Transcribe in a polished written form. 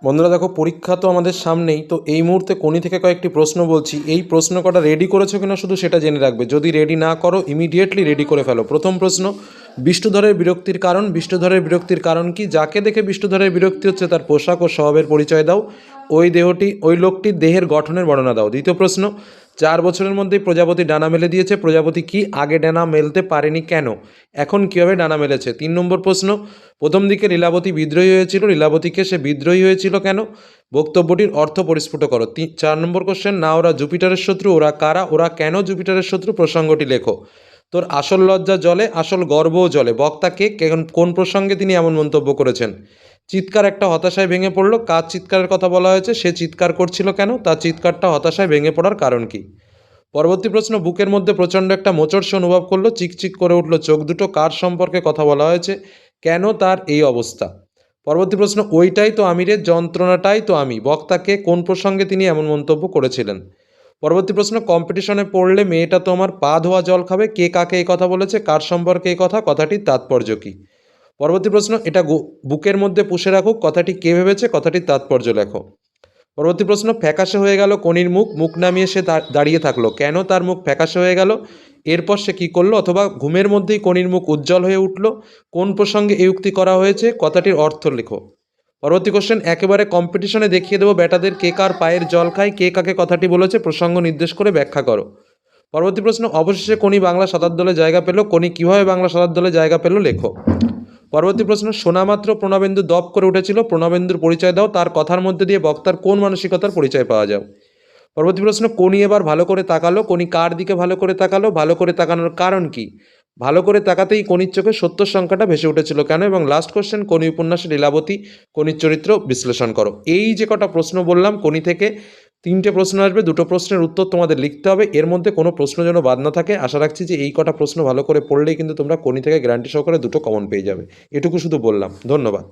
বন্ধুরা দেখো, পরীক্ষা তো আমাদের সামনেই। তো এই মুহূর্তে কোনি থেকে কয়েকটি প্রশ্ন বলছি, এই প্রশ্ন কটা রেডি করেছো কিনা শুধু সেটা জেনে রাখবে। যদি রেডি না করো ইমিডিয়েটলি রেডি করে ফেলো। প্রথম প্রশ্ন, বিষ্ণুধরের বিরক্তির কারণ। বিষ্ণুধরের বিরক্তির কারণ কি? যাকে দেখে বিষ্ণুধরের বিরক্তি হচ্ছে তার পোশাক ও স্বভাবের পরিচয় দাও। ওই লোকটির দেহের গঠনের বর্ণনা দাও। দ্বিতীয় প্রশ্ন, 4 বছরের মধ্যেই প্রজাপতি ডানা মেলে দিয়েছে। প্রজাপতি কি আগে ডানা মেলতে পারেনি কেন? এখন কীভাবে ডানা মেলেছে? 3 নম্বর প্রশ্ন, প্রথম দিকে লীলাবতী বিদ্রোহী হয়েছিল। লীলাবতীকে সে বিদ্রোহী হয়েছিল কেন? বক্তব্যটির অর্থ পরিস্ফুট করো। 4 নম্বর কোশ্চেন, না ওরা জুপিটারের শত্রু, ওরা কারা, ওরা কেন জুপিটারের শত্রু, প্রসঙ্গটি লেখো। তোর আসল লজ্জা জলে, আসল গর্বও জলে। বক্তা কে, কোন প্রসঙ্গে তিনি এমন মন্তব্য করেছেন? চিৎকার একটা হতাশায় ভেঙে পড়লো। কার চিৎকারের কথা বলা হয়েছে? সে চিৎকার করছিল কেন? তার চিৎকারটা হতাশায় ভেঙে পড়ার কারণ কি? পরবর্তী প্রশ্ন, বুকের মধ্যে প্রচণ্ড একটা মোচড় সে অনুভব করলো। চিকচিক করে উঠল চোখ দুটো। কার সম্পর্কে কথা বলা হয়েছে? কেন তার এই অবস্থা? পরবর্তী প্রশ্ন, ওইটাই তো আমি রে, যন্ত্রণাটাই তো আমি। বক্তাকে কোন প্রসঙ্গে তিনি এমন মন্তব্য করেছিলেন? পরবর্তী প্রশ্ন, কম্পিটিশনে পড়লে মেয়েটা তো আমার পা ধোয়া জল খাবে। কে কাকে এই কথা বলেছে? কার সম্পর্কে এই কথা? কথাটির তাৎপর্য কী? পরবর্তী প্রশ্ন, এটা বুকের মধ্যে পুষে রাখুক। কথাটি কে ভেবেছে? কথাটির তাৎপর্য লেখো। পরবর্তী প্রশ্ন, ফ্যাকাশে হয়ে গেল কনির মুখ। মুখ নামিয়ে সে দাঁড়িয়ে থাকলো। কেন তার মুখ ফ্যাকাশে হয়ে গেল? এরপর সে কী করলো? অথবা ঘুমের মধ্যেই কনির মুখ উজ্জ্বল হয়ে উঠল। কোন প্রসঙ্গে এই উক্তি করা হয়েছে? কথাটির অর্থ লেখো। পরবর্তী কোশ্চেন, একেবারে কম্পিটিশনে দেখিয়ে দেবো ব্যাটাদের কে কার পায়ের জল খায়। কে কাকে কথাটি বলেছে? প্রসঙ্গ নির্দেশ করে ব্যাখ্যা করো। পরবর্তী প্রশ্ন, অবশেষে কোনি বাংলা সাঁতার দলে জায়গা পেল। কোনি কীভাবে বাংলা সাঁতার দলে জায়গা পেল? লেখো। পরবর্তী প্রশ্ন, শোনামাত্র প্রণবেন্দু দপ করে উঠেছিল। প্রণবেন্দুর পরিচয় দাও। তার কথার মধ্যে দিয়ে বক্তার কোন মানসিকতার পরিচয় পাওয়া যায়? পরবর্তী প্রশ্ন, কোনি এবার ভালো করে তাকালো। কোনি কার দিকে ভালো করে তাকালো? ভালো করে তাকানোর কারণ কি? ভালো করে তাকাতেই কোনির চোখে সত্যর সংখ্যাটা ভেসে উঠেছিল কেন? এবং লাস্ট কোশ্চেন, কোনি উপন্যাসে লীলাবতী কোনির চরিত্র বিশ্লেষণ করো। এই যে কটা প্রশ্ন বললাম, কোনি থেকে 3টে প্রশ্ন আসবে। 2টো প্রশ্নের উত্তর তোমাদের লিখতে হবে। এর মধ্যে কোনো প্রশ্ন যেন বাদ না থাকে। আশা রাখছি যে এই কটা প্রশ্ন ভালো করে পড়লেই কিন্তু তোমরা কোনি থেকে গ্যারান্টি সহকারে 2টো কমন পেয়ে যাবে। এটুকু শুধু বললাম। ধন্যবাদ।